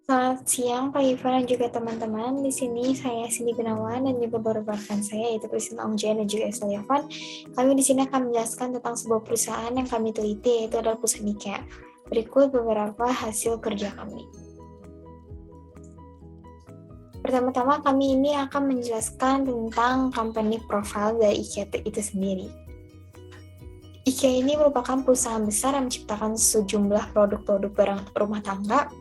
Selamat siang Pak Ivan dan juga teman-teman. Di sini saya Cindy Gunawan dan juga beberapa rekan saya yaitu Christine Ongjen dan juga Estelle Yavan. Kami di sini akan menjelaskan tentang sebuah perusahaan yang kami teliti yaitu adalah perusahaan IKEA. Berikut beberapa hasil kerja kami. Pertama-tama kami ini akan menjelaskan tentang company profile dari IKEA itu sendiri. IKEA ini merupakan perusahaan besar yang menciptakan sejumlah produk-produk barang rumah tangga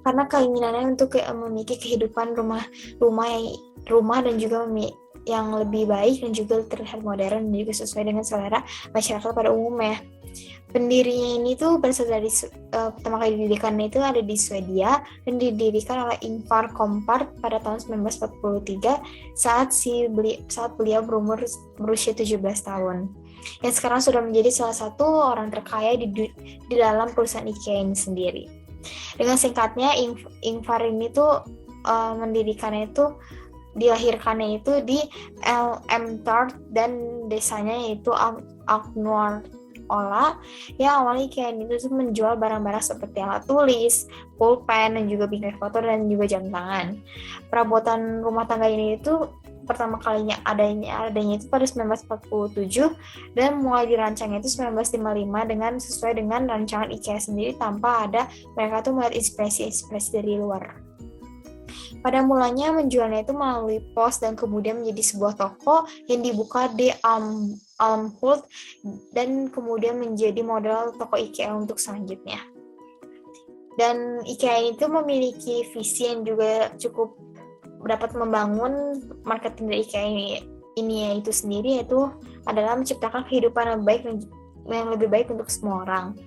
karena keinginannya untuk memiliki kehidupan rumah dan juga yang lebih baik dan juga terlihat modern dan juga sesuai dengan selera masyarakat pada umumnya. Pendirinya ini tuh berasal dari pertama kali didirikannya itu ada di Swedia dan didirikan oleh Ingvar Kamprad pada tahun 1943 saat beliau berusia 17 tahun. Yang sekarang sudah menjadi salah satu orang terkaya di dalam perusahaan IKEA ini sendiri. Dengan singkatnya, Ingvar ini tuh dilahirkannya itu di Elmthorp dan desanya yaitu Agnoir Ola yang awalnya IKEA itu tuh menjual barang-barang seperti alat tulis, pulpen, dan juga bingkai foto dan juga jam tangan. Perabotan rumah tangga ini itu pertama kalinya adanya itu pada 1947 dan mulai dirancangnya itu 1955 sesuai dengan rancangan IKEA sendiri tanpa ada mereka tuh melihat inspirasi dari luar. Pada mulanya menjualnya itu melalui pos dan kemudian menjadi sebuah toko yang dibuka di Almhult dan kemudian menjadi model toko IKEA untuk selanjutnya. Dan IKEA itu memiliki visi yang juga cukup dapat membangun marketing dari IKEA ini yaitu sendiri yaitu adalah menciptakan kehidupan yang lebih baik untuk semua orang.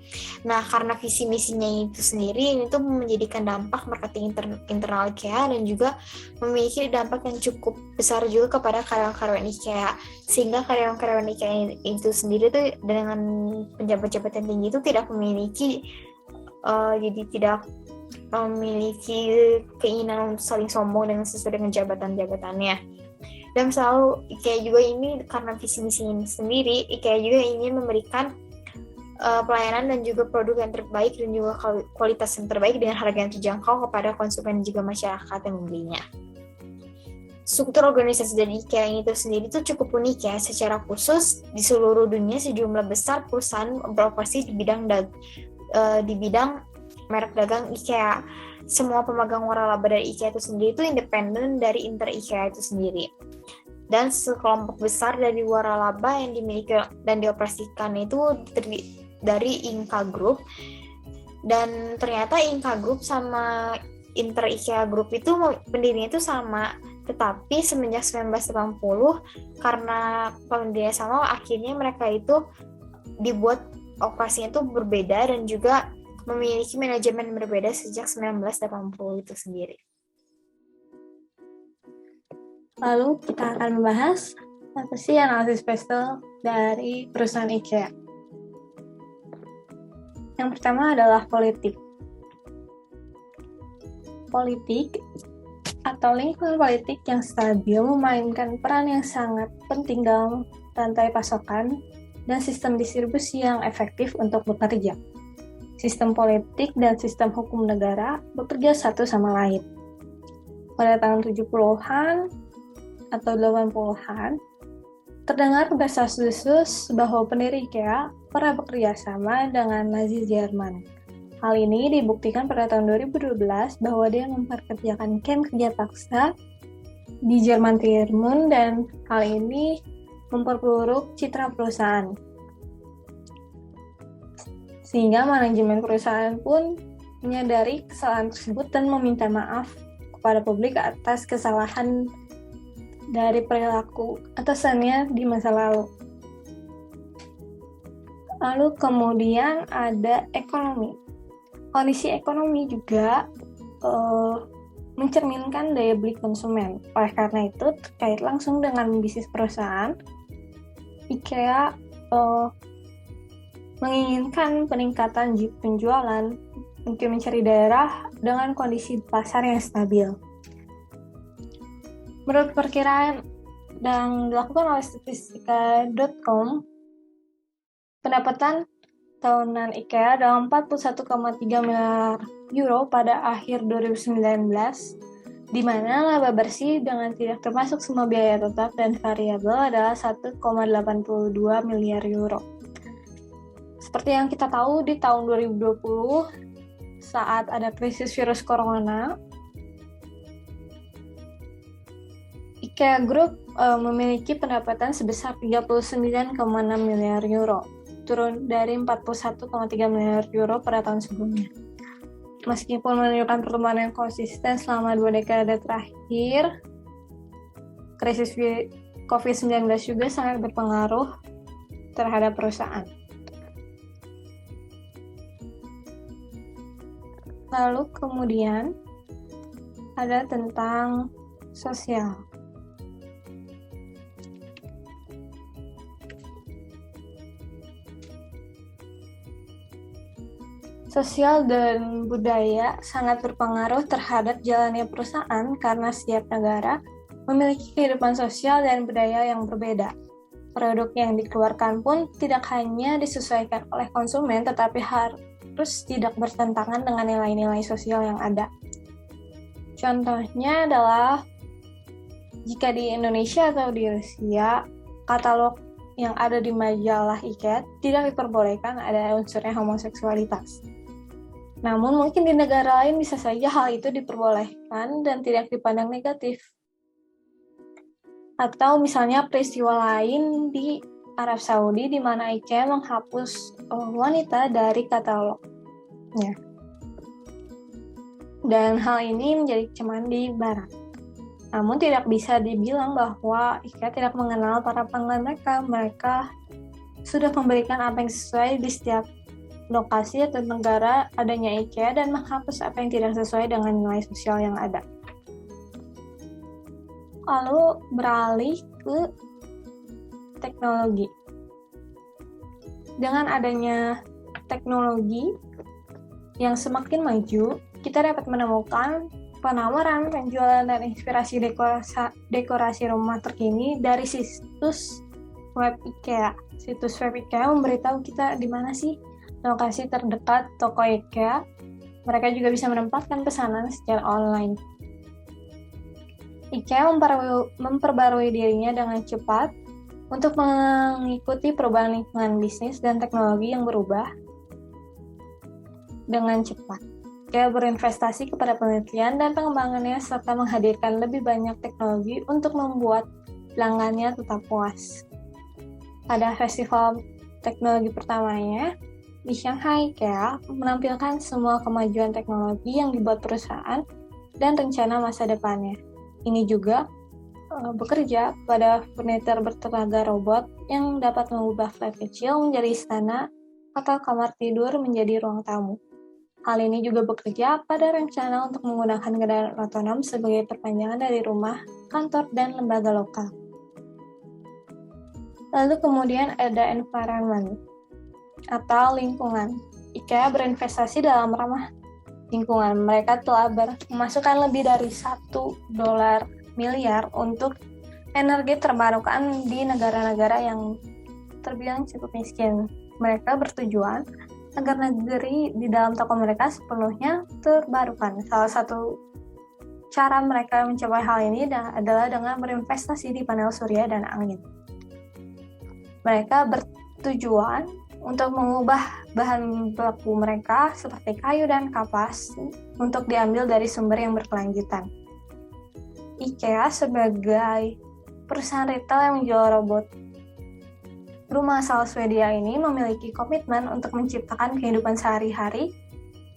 Nah, karena visi misinya itu sendiri ini tuh menjadikan dampak marketing internal IKEA dan juga memiliki dampak yang cukup besar juga kepada karyawan-karyawan IKEA, sehingga karyawan-karyawan IKEA itu sendiri tuh dengan pejabat-pejabat yang tinggi itu tidak memiliki keinginan untuk saling sombong dengan sesuai dengan jabatan-jabatannya. Dan selalu IKEA juga ini karena visi misinya sendiri, IKEA juga ingin memberikan pelayanan dan juga produk yang terbaik dan juga kualitas yang terbaik dengan harga yang terjangkau kepada konsumen dan juga masyarakat yang membelinya. Struktur organisasi dari IKEA ini sendiri itu cukup unik ya. Secara khusus di seluruh dunia sejumlah besar perusahaan beroperasi di bidang merek dagang IKEA. Semua pemegang waralaba dari IKEA itu sendiri itu independen dari Inter IKEA itu sendiri. Dan sekelompok besar dari waralaba yang dimiliki dan dioperasikan itu dari Inka Group. Dan ternyata Inka Group sama Inter IKEA Group itu pendirinya itu sama, tetapi semenjak 1980 karena pendirinya sama akhirnya mereka itu dibuat operasinya itu berbeda dan juga memiliki manajemen berbeda sejak 1980 itu sendiri. Lalu kita akan membahas apa sih analisis Pestel dari perusahaan IKEA. Yang pertama adalah politik. Politik atau lingkungan politik yang stabil memainkan peran yang sangat penting dalam rantai pasokan dan sistem distribusi yang efektif untuk bekerja. Sistem politik dan sistem hukum negara bekerja satu sama lain. Pada tahun 70-an atau 80-an, terdengar desas-desus bahwa pendiri IKEA pernah bekerja sama dengan Nazi Jerman. Hal ini dibuktikan pada tahun 2012 bahwa dia memperkerjakan kamp kerja paksa di Jerman Timur dan hal ini memperburuk citra perusahaan. Sehingga manajemen perusahaan pun menyadari kesalahan tersebut dan meminta maaf kepada publik atas kesalahan dari perilaku atasannya di masa lalu. Lalu kemudian ada ekonomi. Kondisi ekonomi juga mencerminkan daya beli konsumen. Oleh karena itu, terkait langsung dengan bisnis perusahaan, IKEA menginginkan peningkatan penjualan untuk mencari daerah dengan kondisi pasar yang stabil. Menurut perkiraan yang dilakukan oleh statistika.com, pendapatan tahunan IKEA adalah 41,3 miliar euro pada akhir 2019, di mana laba bersih dengan tidak termasuk semua biaya tetap dan variabel adalah 1,82 miliar euro. Seperti yang kita tahu, di tahun 2020, saat ada krisis virus corona, IKEA Group memiliki pendapatan sebesar 39,6 miliar euro, turun dari 41,3 miliar euro pada tahun sebelumnya. Meskipun menunjukkan pertumbuhan yang konsisten selama 2 dekade terakhir, krisis COVID-19 juga sangat berpengaruh terhadap perusahaan. Lalu kemudian ada tentang sosial. Sosial dan budaya sangat berpengaruh terhadap jalannya perusahaan karena setiap negara memiliki kehidupan sosial dan budaya yang berbeda. Produk yang dikeluarkan pun tidak hanya disesuaikan oleh konsumen, tetapi harus tidak bertentangan dengan nilai-nilai sosial yang ada. Contohnya adalah jika di Indonesia atau di Rusia, katalog yang ada di majalah IKEA tidak diperbolehkan ada unsurnya homoseksualitas. Namun mungkin di negara lain bisa saja hal itu diperbolehkan dan tidak dipandang negatif. Atau misalnya peristiwa lain di Arab Saudi di mana IKEA menghapus wanita dari katalognya. Dan hal ini menjadi kecaman di Barat. Namun tidak bisa dibilang bahwa IKEA tidak mengenal para pelanggan mereka. Mereka sudah memberikan apa yang sesuai di setiap lokasi atau negara adanya IKEA dan menghapus apa yang tidak sesuai dengan nilai sosial yang ada. Lalu beralih ke teknologi. Dengan adanya teknologi yang semakin maju, kita dapat menemukan penawaran, penjualan, dan inspirasi dekorasi rumah terkini dari situs web IKEA. Situs web IKEA memberitahu kita di mana sih lokasi terdekat toko IKEA. Mereka juga bisa menempatkan pesanan secara online. IKEA memperbarui dirinya dengan cepat untuk mengikuti perubahan lingkungan bisnis dan teknologi yang berubah dengan cepat. IKEA berinvestasi kepada penelitian dan pengembangannya serta menghadirkan lebih banyak teknologi untuk membuat pelanggannya tetap puas. Pada festival teknologi pertamanya, di Shanghai, IKEA menampilkan semua kemajuan teknologi yang dibuat perusahaan dan rencana masa depannya. Ini juga bekerja pada furnitur bertenaga robot yang dapat mengubah flat kecil menjadi istana atau kamar tidur menjadi ruang tamu. Hal ini juga bekerja pada rencana untuk menggunakan kendaraan otonom sebagai perpanjangan dari rumah, kantor, dan lembaga lokal. Lalu kemudian ada environment atau lingkungan. IKEA berinvestasi dalam ramah lingkungan. Mereka telah memasukkan lebih dari $1 miliar untuk energi terbarukan di negara-negara yang terbilang cukup miskin. Mereka bertujuan agar negeri di dalam toko mereka sepenuhnya terbarukan. Salah satu cara mereka mencapai hal ini adalah dengan berinvestasi di panel surya dan angin. Mereka bertujuan untuk mengubah bahan baku mereka seperti kayu dan kapas untuk diambil dari sumber yang berkelanjutan. IKEA sebagai perusahaan retail yang menjual robot rumah asal Swedia ini memiliki komitmen untuk menciptakan kehidupan sehari-hari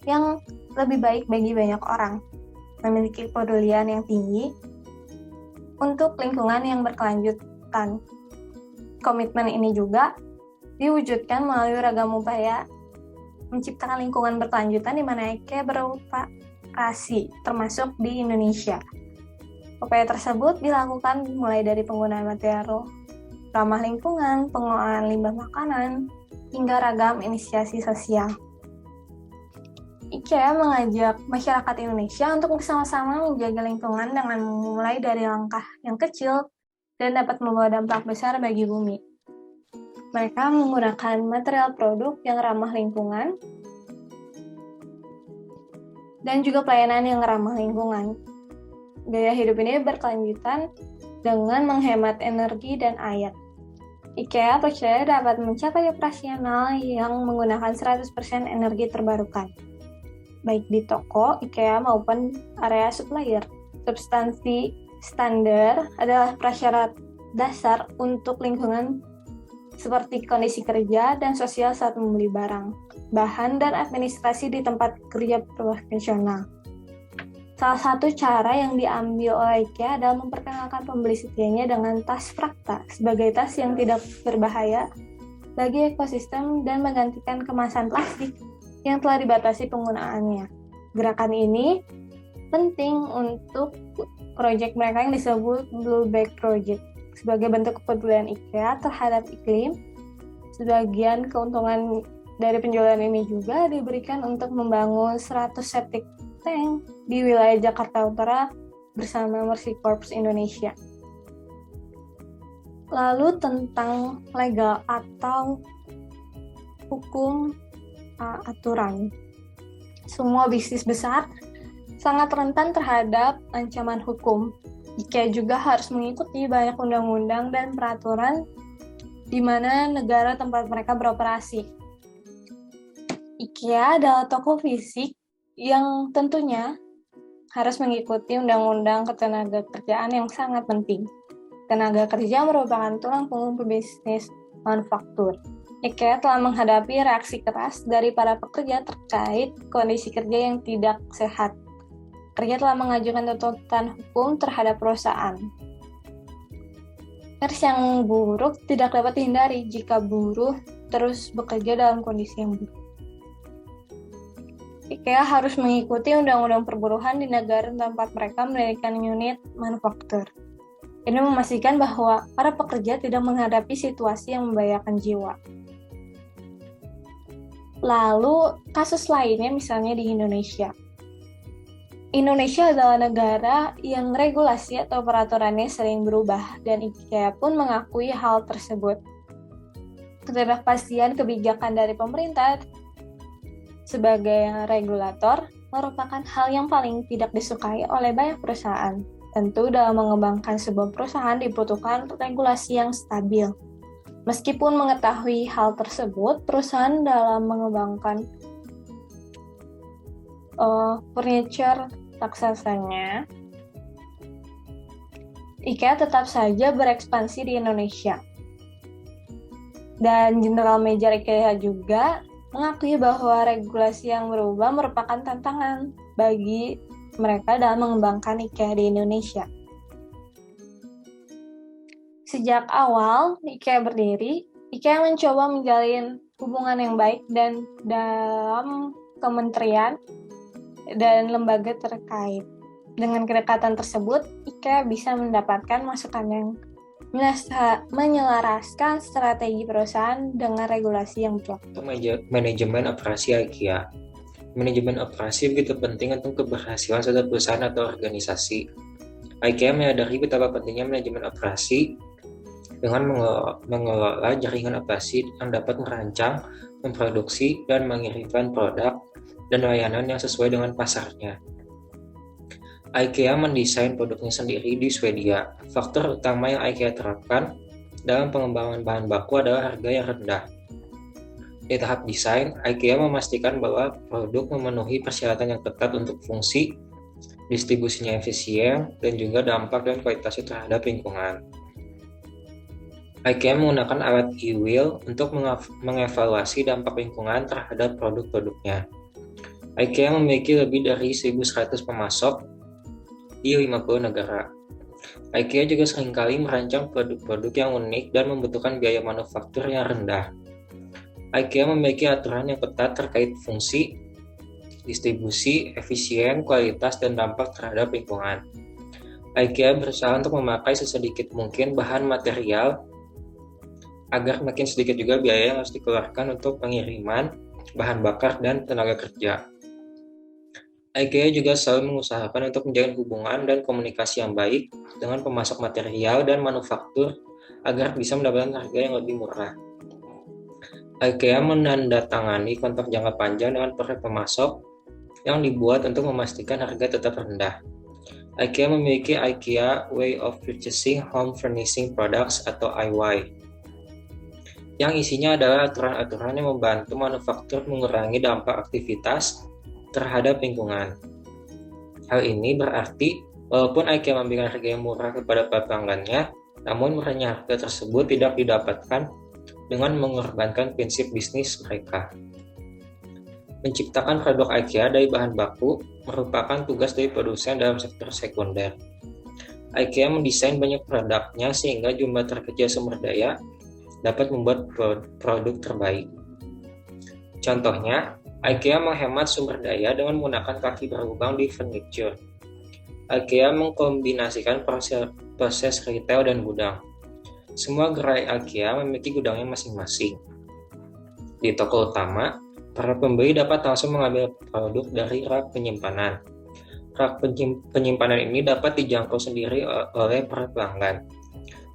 yang lebih baik bagi banyak orang, memiliki kepedulian yang tinggi untuk lingkungan yang berkelanjutan. Komitmen ini juga diwujudkan melalui ragam upaya menciptakan lingkungan berkelanjutan di mana IKEA beroperasi, termasuk di Indonesia. Upaya tersebut dilakukan mulai dari penggunaan material ramah lingkungan, pengelolaan limbah makanan, hingga ragam inisiasi sosial. IKEA mengajak masyarakat Indonesia untuk bersama-sama menjaga lingkungan dengan memulai dari langkah yang kecil dan dapat membawa dampak besar bagi bumi. Mereka menggunakan material produk yang ramah lingkungan dan juga pelayanan yang ramah lingkungan. Gaya hidup ini berkelanjutan dengan menghemat energi dan air. IKEA percaya dapat mencapai operasional yang menggunakan 100% energi terbarukan, baik di toko, IKEA maupun area supplier. Substansi standar adalah prasyarat dasar untuk lingkungan seperti kondisi kerja dan sosial saat membeli barang, bahan, dan administrasi di tempat kerja profesional. Salah satu cara yang diambil oleh IKEA adalah memperkenalkan pembeli setianya dengan tas Frakta sebagai tas yang tidak berbahaya bagi ekosistem dan menggantikan kemasan plastik yang telah dibatasi penggunaannya. Gerakan ini penting untuk proyek mereka yang disebut Blue Bag Project sebagai bentuk kepedulian IKEA terhadap iklim. Sebagian keuntungan dari penjualan ini juga diberikan untuk membangun 100 septic tank di wilayah Jakarta Utara bersama Mercy Corps Indonesia. Lalu tentang legal atau hukum aturan. Semua bisnis besar sangat rentan terhadap ancaman hukum. IKEA juga harus mengikuti banyak undang-undang dan peraturan di mana negara tempat mereka beroperasi. IKEA adalah toko fisik yang tentunya harus mengikuti undang-undang ketenagakerjaan yang sangat penting. Tenaga kerja merupakan tulang punggung pebisnis manufaktur. IKEA telah menghadapi reaksi keras dari para pekerja terkait kondisi kerja yang tidak sehat. Kerja telah mengajukan tuntutan hukum terhadap perusahaan. Versi yang buruk tidak dapat dihindari jika buruh terus bekerja dalam kondisi yang buruk. IKEA harus mengikuti undang-undang perburuhan di negara tempat mereka mendirikan unit manufaktur. Ini memastikan bahwa para pekerja tidak menghadapi situasi yang membahayakan jiwa. Lalu, kasus lainnya misalnya di Indonesia. Indonesia adalah negara yang regulasi atau peraturannya sering berubah, dan IKEA pun mengakui hal tersebut. Ketidakpastian kebijakan dari pemerintah sebagai regulator merupakan hal yang paling tidak disukai oleh banyak perusahaan. Tentu dalam mengembangkan sebuah perusahaan dibutuhkan regulasi yang stabil. Meskipun mengetahui hal tersebut, perusahaan dalam mengembangkan furniture raksasanya, IKEA tetap saja berekspansi di Indonesia. Dan General Manager IKEA juga mengakui bahwa regulasi yang berubah merupakan tantangan bagi mereka dalam mengembangkan IKEA di Indonesia. Sejak awal IKEA berdiri, IKEA mencoba menjalin hubungan yang baik dan dalam kementerian dan lembaga terkait. Dengan kedekatan tersebut, IKEA bisa mendapatkan masukan yang menyelaraskan strategi perusahaan dengan regulasi yang berlaku. Manajemen operasi IKEA. Manajemen operasi begitu penting untuk keberhasilan suatu perusahaan atau organisasi. IKEA menyadari betapa pentingnya manajemen operasi dengan mengelola jaringan operasi yang dapat merancang, memproduksi, dan mengirimkan produk dan layanan yang sesuai dengan pasarnya. IKEA mendesain produknya sendiri di Swedia. Faktor utama yang IKEA terapkan dalam pengembangan bahan baku adalah harga yang rendah. Di tahap desain, IKEA memastikan bahwa produk memenuhi persyaratan yang ketat untuk fungsi, distribusinya efisien, dan juga dampak dan kualitasnya terhadap lingkungan. IKEA menggunakan alat e-wheel untuk mengevaluasi dampak lingkungan terhadap produk-produknya. IKEA memiliki lebih dari 1.100 pemasok di 50 negara. IKEA juga seringkali merancang produk-produk yang unik dan membutuhkan biaya manufaktur yang rendah. IKEA memiliki aturan yang ketat terkait fungsi, distribusi, efisien, kualitas, dan dampak terhadap lingkungan. IKEA berusaha untuk memakai sesedikit mungkin bahan material agar makin sedikit juga biaya yang harus dikeluarkan untuk pengiriman, bahan bakar, dan tenaga kerja. IKEA juga selalu mengusahakan untuk menjalin hubungan dan komunikasi yang baik dengan pemasok material dan manufaktur agar bisa mendapatkan harga yang lebih murah. IKEA menandatangani kontrak jangka panjang dengan para pemasok yang dibuat untuk memastikan harga tetap rendah. IKEA memiliki IKEA Way of Purchasing Home Furnishing Products atau IWY, yang isinya adalah aturan-aturan yang membantu manufaktur mengurangi dampak aktivitas terhadap lingkungan. Hal ini berarti walaupun IKEA memberikan harga yang murah kepada para pelanggannya, namun murahnya harga tersebut tidak didapatkan dengan mengorbankan prinsip bisnis mereka. Menciptakan produk IKEA dari bahan baku merupakan tugas dari produsen dalam sektor sekunder. IKEA mendesain banyak produknya sehingga jumlah terkecil sumber daya dapat membuat produk terbaik. Contohnya, IKEA menghemat sumber daya dengan menggunakan kaki berlubang di furniture. IKEA mengkombinasikan proses retail dan gudang. Semua gerai IKEA memiliki gudangnya masing-masing. Di toko utama, para pembeli dapat langsung mengambil produk dari rak penyimpanan. Rak penyimpanan ini dapat dijangkau sendiri oleh para pelanggan.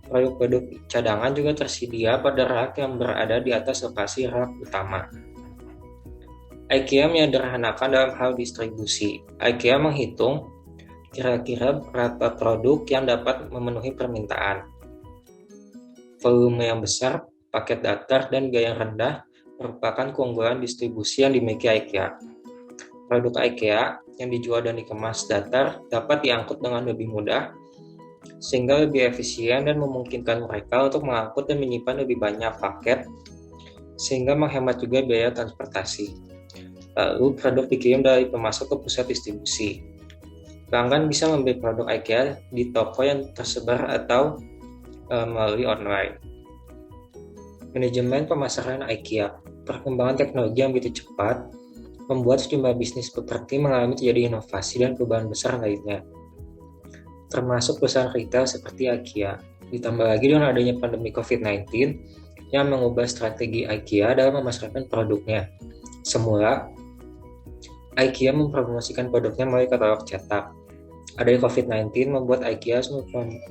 Produk-produk cadangan juga tersedia pada rak yang berada di atas lokasi rak utama. IKEA menyederhanakan dalam hal distribusi. IKEA menghitung kira-kira berapa produk yang dapat memenuhi permintaan. Volume yang besar, paket datar, dan biaya yang rendah merupakan keunggulan distribusi yang dimiliki IKEA. Produk IKEA yang dijual dan dikemas datar dapat diangkut dengan lebih mudah, sehingga lebih efisien dan memungkinkan mereka untuk mengangkut dan menyimpan lebih banyak paket, sehingga menghemat juga biaya transportasi. Lalu produk dikirim dari pemasok ke pusat distribusi. Pelanggan bisa membeli produk IKEA di toko yang tersebar atau melalui online. Manajemen pemasaran IKEA. Perkembangan teknologi yang begitu cepat membuat sejumlah bisnis properti mengalami terjadi inovasi dan perubahan besar lainnya, termasuk perusahaan retail seperti IKEA. Ditambah lagi dengan adanya pandemi COVID-19 yang mengubah strategi IKEA dalam memasarkan produknya. Semula, IKEA mempromosikan produknya melalui katalog cetak. Adanya COVID-19 membuat IKEA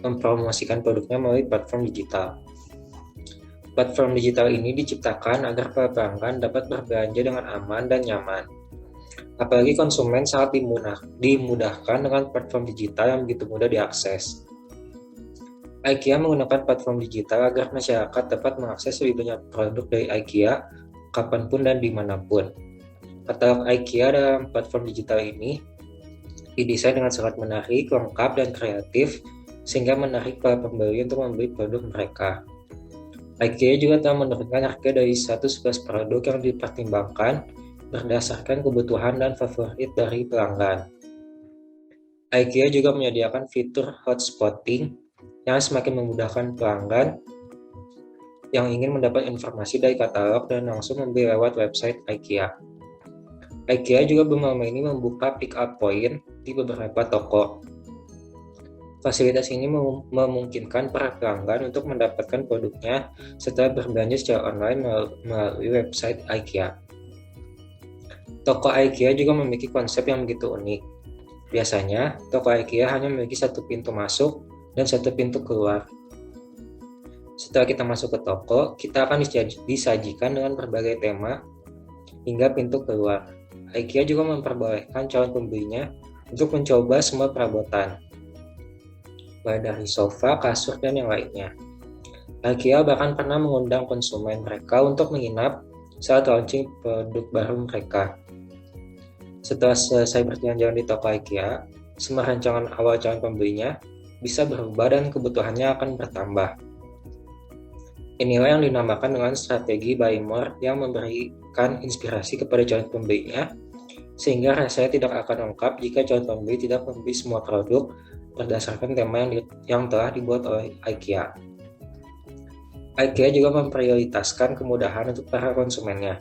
mempromosikan produknya melalui platform digital. Platform digital ini diciptakan agar para pelanggan dapat berbelanja dengan aman dan nyaman. Apalagi konsumen sangat dimudahkan dengan platform digital yang begitu mudah diakses. IKEA menggunakan platform digital agar masyarakat dapat mengakses lebih banyak produk dari IKEA kapanpun dan dimanapun. Katalog IKEA dalam platform digital ini didesain dengan sangat menarik, lengkap, dan kreatif, sehingga menarik para pembeli untuk membeli produk mereka. IKEA juga telah menurunkan harga dari 111 produk yang dipertimbangkan berdasarkan kebutuhan dan favorit dari pelanggan. IKEA juga menyediakan fitur hotspotting yang semakin memudahkan pelanggan yang ingin mendapat informasi dari katalog dan langsung membeli lewat website IKEA. IKEA juga belum lama ini membuka pick-up point di beberapa toko. Fasilitas ini memungkinkan para pelanggan untuk mendapatkan produknya setelah berbelanja secara online melalui website IKEA. Toko IKEA juga memiliki konsep yang begitu unik. Biasanya, toko IKEA hanya memiliki satu pintu masuk dan satu pintu keluar. Setelah kita masuk ke toko, kita akan disajikan dengan berbagai tema hingga pintu keluar. IKEA juga memperbolehkan calon pembelinya untuk mencoba semua perabotan, mulai dari sofa, kasur, dan yang lainnya. IKEA bahkan pernah mengundang konsumen mereka untuk menginap saat launching produk baru mereka. Setelah selesai berjalan-jalan di toko IKEA, semua rancangan awal calon pembelinya bisa berubah dan kebutuhannya akan bertambah. Inilah yang dinamakan dengan strategi buy more yang memberikan inspirasi kepada calon pembelinya, sehingga rasanya tidak akan lengkap jika calon pembeli tidak membeli semua produk berdasarkan tema yang telah dibuat oleh IKEA. IKEA juga memprioritaskan kemudahan untuk para konsumennya.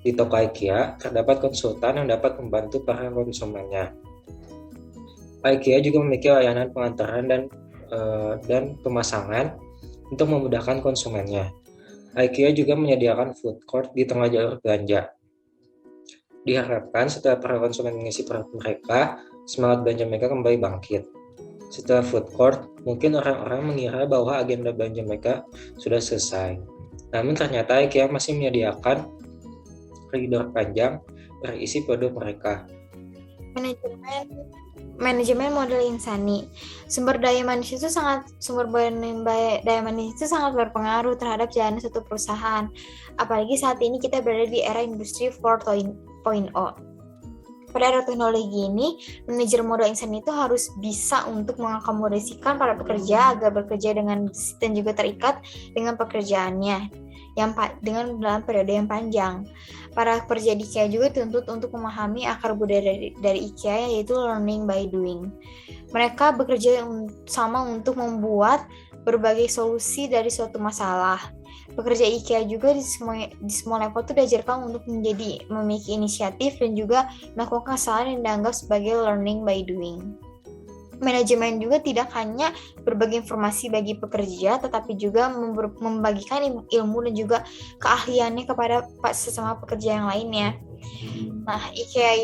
Di toko IKEA terdapat konsultan yang dapat membantu para konsumennya. IKEA juga memiliki layanan pengantaran dan pemasangan untuk memudahkan konsumennya. IKEA juga menyediakan food court di tengah jalur belanja. Diharapkan setelah para konsumen mengisi produk mereka, semangat belanja mereka kembali bangkit. Setelah food court, mungkin orang-orang mengira bahwa agenda belanja mereka sudah selesai. Namun ternyata IKEA masih menyediakan koridor panjang berisi produk mereka. Manajemen model insani. Sumber daya manusia itu sangat berpengaruh terhadap jalannya suatu perusahaan. Apalagi saat ini kita berada di era industri 4.0. Pada era teknologi ini, manajer model insani itu harus bisa untuk mengakomodasikan para pekerja agar bekerja dengan dan juga terikat dengan pekerjaannya dengan dalam periode yang panjang. Para pekerja di IKEA juga dituntut untuk memahami akar budaya dari IKEA, yaitu learning by doing. Mereka bekerja sama untuk membuat berbagai solusi dari suatu masalah. Pekerja IKEA juga di semua level itu diajarkan untuk memiliki inisiatif dan juga melakukan kesalahan yang dianggap sebagai learning by doing. Manajemen juga tidak hanya berbagi informasi bagi pekerja, tetapi juga membagikan ilmu dan juga keahliannya kepada sesama pekerja yang lainnya. Nah, IKEA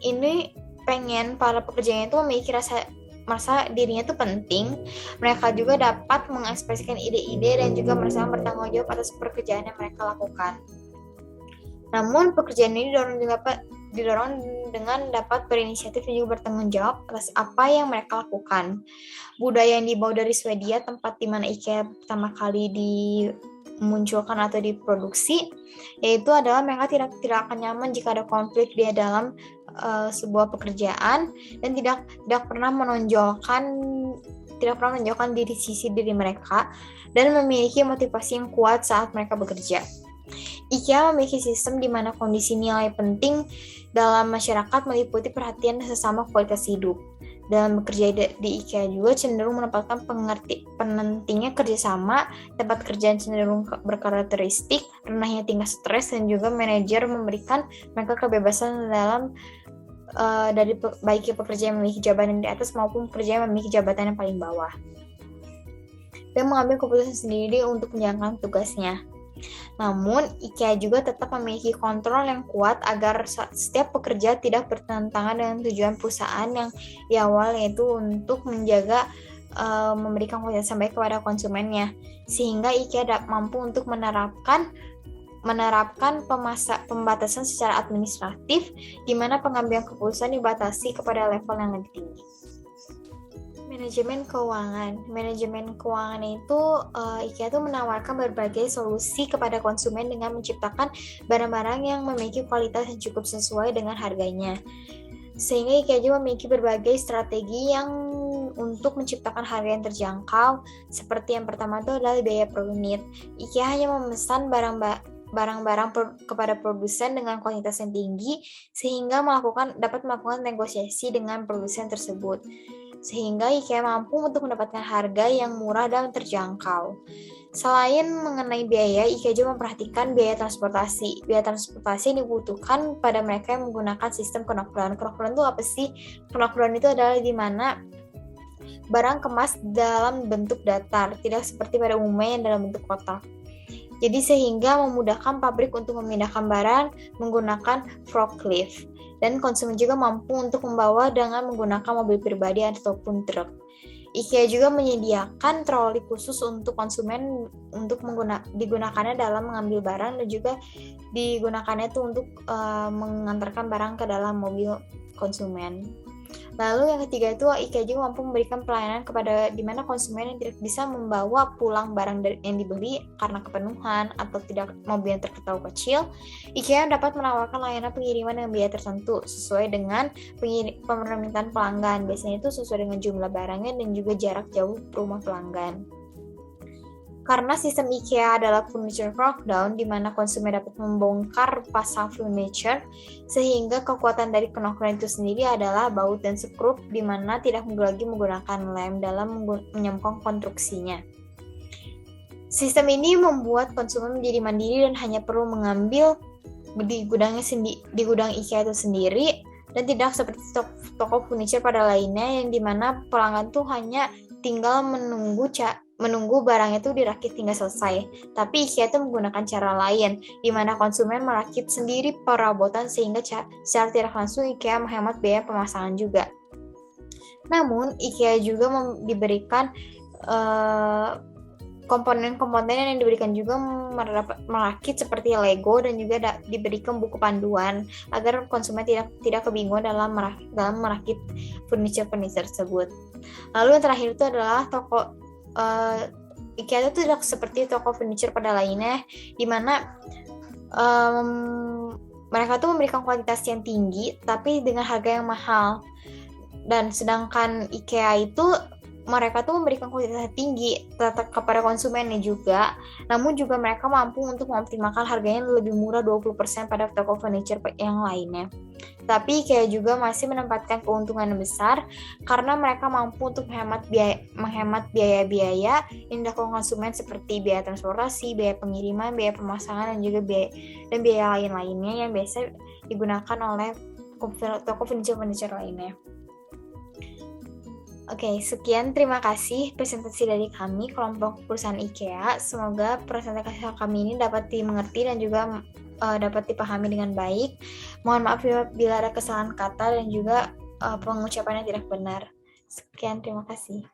ini pengen para pekerjanya itu memiliki merasa dirinya itu penting. Mereka juga dapat mengekspresikan ide-ide dan juga merasa bertanggung jawab atas pekerjaan yang mereka lakukan. Namun, pekerjaan ini didorong dengan dapat berinisiatif dan juga bertanggung jawab atas apa yang mereka lakukan. Budaya yang dibawa dari Swedia, tempat di mana IKEA pertama kali dimunculkan atau diproduksi, yaitu adalah mereka tidak akan nyaman jika ada konflik di dalam sebuah pekerjaan dan tidak pernah menonjolkan diri mereka dan memiliki motivasi yang kuat saat mereka bekerja. IKEA memiliki sistem di mana kondisi nilai penting dalam masyarakat meliputi perhatian sesama kualitas hidup. Dalam bekerja di IKEA juga cenderung menempatkan pentingnya kerjasama, tempat kerja cenderung berkarakteristik, rendahnya tingkat stres, dan juga manajer memberikan mereka kebebasan dalam dari baik pekerja yang memiliki jabatan di atas maupun pekerja yang memiliki jabatan yang paling bawah. Dan mengambil keputusan sendiri untuk menjalankan tugasnya. Namun, IKEA juga tetap memiliki kontrol yang kuat agar setiap pekerja tidak bertentangan dengan tujuan perusahaan yang di awal, yaitu untuk menjaga memberikan kualitas yang baik kepada konsumennya. Sehingga IKEA mampu untuk menerapkan pembatasan secara administratif, di mana pengambilan keputusan dibatasi kepada level yang lebih tinggi. Manajemen keuangan itu IKEA itu menawarkan berbagai solusi kepada konsumen dengan menciptakan barang-barang yang memiliki kualitas yang cukup sesuai dengan harganya. Sehingga IKEA juga memiliki berbagai strategi yang untuk menciptakan harga yang terjangkau. Seperti yang pertama itu adalah biaya per unit. IKEA hanya memesan barang-barang kepada produsen dengan kualitas yang tinggi, sehingga dapat melakukan negosiasi dengan produsen tersebut. Sehingga IKEA mampu untuk mendapatkan harga yang murah dan terjangkau. Selain mengenai biaya, IKEA juga memperhatikan biaya transportasi. Biaya transportasi yang dibutuhkan pada mereka yang menggunakan sistem kenokluran. Kenokluran itu apa sih? Kenokluran itu adalah di mana barang kemas dalam bentuk datar, tidak seperti pada umumnya yang dalam bentuk kotak. Jadi sehingga memudahkan pabrik untuk memindahkan barang menggunakan forklift. Dan konsumen juga mampu untuk membawa dengan menggunakan mobil pribadi ataupun truk. IKEA juga menyediakan troli khusus untuk konsumen untuk digunakannya dalam mengambil barang dan juga digunakannya itu untuk mengantarkan barang ke dalam mobil konsumen. Lalu yang ketiga itu IKEA juga mampu memberikan pelayanan di mana konsumen yang tidak bisa membawa pulang barang yang dibeli karena kepenuhan atau tidak mobil yang terlalu kecil. IKEA dapat menawarkan layanan pengiriman dengan biaya tertentu sesuai dengan permintaan pelanggan. Biasanya itu sesuai dengan jumlah barangnya dan juga jarak jauh rumah pelanggan. Karena sistem IKEA adalah furniture knockdown, di mana konsumen dapat membongkar pasang furniture, sehingga kekuatan dari knockdown itu sendiri adalah baut dan skrup, di mana tidak lagi menggunakan lem dalam menyambungkan konstruksinya. Sistem ini membuat konsumen menjadi mandiri dan hanya perlu mengambil di gudang IKEA itu sendiri, dan tidak seperti toko furniture pada lainnya, yang di mana pelanggan tuh hanya tinggal menunggu barang itu dirakit hingga selesai. Tapi IKEA itu menggunakan cara lain, di mana konsumen merakit sendiri perabotan sehingga secara tidak langsung IKEA menghemat biaya pemasangan juga. Namun, IKEA juga diberikan komponen-komponen yang diberikan juga merakit seperti Lego dan juga diberikan buku panduan agar konsumen tidak kebingungan dalam merakit furniture tersebut. Lalu yang terakhir itu adalah toko IKEA itu tidak seperti toko furniture pada lainnya, di mana mereka tuh memberikan kualitas yang tinggi tapi dengan harga yang mahal. Dan sedangkan IKEA itu mereka tuh memberikan kualitas tinggi kepada konsumennya juga, namun juga mereka mampu untuk mengoptimalkan harganya lebih murah 20% pada toko furniture yang lainnya. Tapi IKEA juga masih menempatkan keuntungan yang besar karena mereka mampu untuk menghemat biaya-biaya yang dilakukan konsumen seperti biaya transportasi, biaya pengiriman, biaya pemasangan, dan juga biaya lain-lainnya yang biasa digunakan oleh toko furniture lainnya. Oke, sekian, terima kasih presentasi dari kami, kelompok perusahaan IKEA. Semoga presentasi kami ini dapat dimengerti dan juga dapat dipahami dengan baik. Mohon maaf bila ada kesalahan kata dan juga pengucapan yang tidak benar. Sekian, terima kasih.